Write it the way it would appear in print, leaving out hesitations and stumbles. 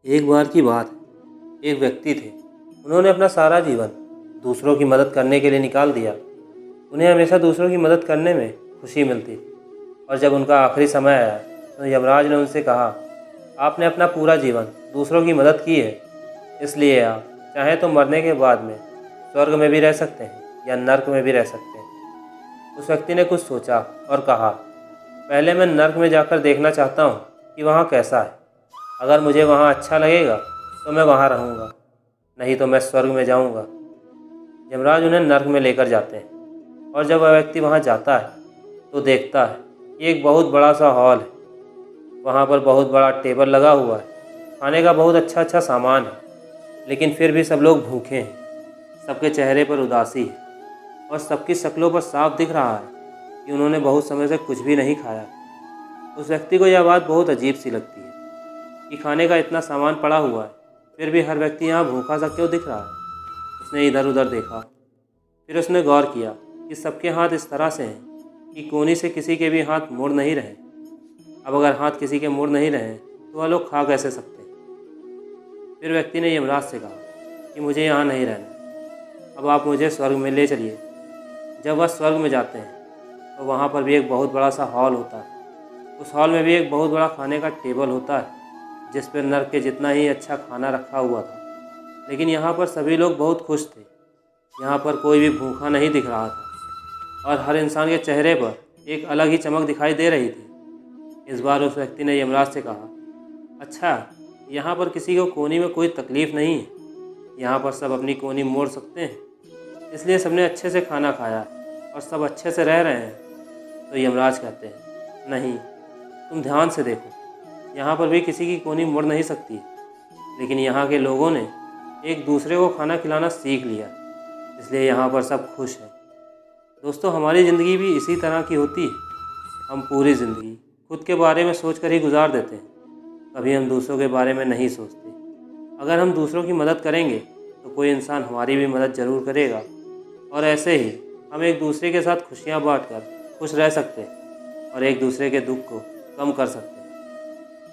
एक बार की बात है, एक व्यक्ति थे। उन्होंने अपना सारा जीवन दूसरों की मदद करने के लिए निकाल दिया। उन्हें हमेशा दूसरों की मदद करने में खुशी मिलती थी। और जब उनका आखिरी समय आया तो यमराज ने उनसे कहा, आपने अपना पूरा जीवन दूसरों की मदद की है, इसलिए आप चाहें तो मरने के बाद में स्वर्ग में भी रह सकते हैं या नर्क में भी रह सकते हैं। उस व्यक्ति ने कुछ सोचा और कहा, पहले मैं नर्क में जाकर देखना चाहता हूँ कि वहाँ कैसा है। अगर मुझे वहाँ अच्छा लगेगा तो मैं वहाँ रहूँगा, नहीं तो मैं स्वर्ग में जाऊँगा। यमराज उन्हें नर्क में लेकर जाते हैं और जब वह व्यक्ति वहाँ जाता है तो देखता है कि एक बहुत बड़ा सा हॉल है। वहाँ पर बहुत बड़ा टेबल लगा हुआ है, खाने का बहुत अच्छा अच्छा सामान है, लेकिन फिर भी सब लोग भूखे हैं। सबके चेहरे पर उदासी है और सबकी शक्लों पर साफ दिख रहा है कि उन्होंने बहुत समय से कुछ भी नहीं खाया। उस व्यक्ति को यह बात बहुत अजीब सी लगती है कि खाने का इतना सामान पड़ा हुआ है, फिर भी हर व्यक्ति यहाँ भूखा सा क्यों दिख रहा है। उसने इधर उधर देखा, फिर उसने गौर किया कि सबके हाथ इस तरह से हैं कि कोने से किसी के भी हाथ मुड़ नहीं रहे। अब अगर हाथ किसी के मुड़ नहीं रहे तो वह लोग खा कैसे सकते हैं। फिर व्यक्ति ने यमराज से कहा कि मुझे यहाँ नहीं रहना, अब आप मुझे स्वर्ग में ले चलिए। जब वह स्वर्ग में जाते हैं तो वहाँ पर भी एक बहुत बड़ा सा हॉल होता है। उस हॉल में भी एक बहुत बड़ा खाने का टेबल होता है जिस पर नर्क के जितना ही अच्छा खाना रखा हुआ था। लेकिन यहाँ पर सभी लोग बहुत खुश थे। यहाँ पर कोई भी भूखा नहीं दिख रहा था और हर इंसान के चेहरे पर एक अलग ही चमक दिखाई दे रही थी। इस बार उस व्यक्ति ने यमराज से कहा, अच्छा, यहाँ पर किसी को कोनी में कोई तकलीफ़ नहीं है, यहाँ पर सब अपनी कोनी मोड़ सकते हैं, इसलिए सबने अच्छे से खाना खाया और सब अच्छे से रह रहे हैं। तो यमराज कहते हैं, नहीं, तुम ध्यान से देखो, यहाँ पर भी किसी की कोनी मुड़ नहीं सकती, लेकिन यहाँ के लोगों ने एक दूसरे को खाना खिलाना सीख लिया, इसलिए यहाँ पर सब खुश हैं। दोस्तों, हमारी ज़िंदगी भी इसी तरह की होती है। हम पूरी ज़िंदगी खुद के बारे में सोचकर ही गुजार देते हैं, कभी हम दूसरों के बारे में नहीं सोचते। अगर हम दूसरों की मदद करेंगे तो कोई इंसान हमारी भी मदद ज़रूर करेगा, और ऐसे ही हम एक दूसरे के साथ खुशियाँ बांटकर खुश रह सकते हैं और एक दूसरे के दुख को कम कर सकते हैं।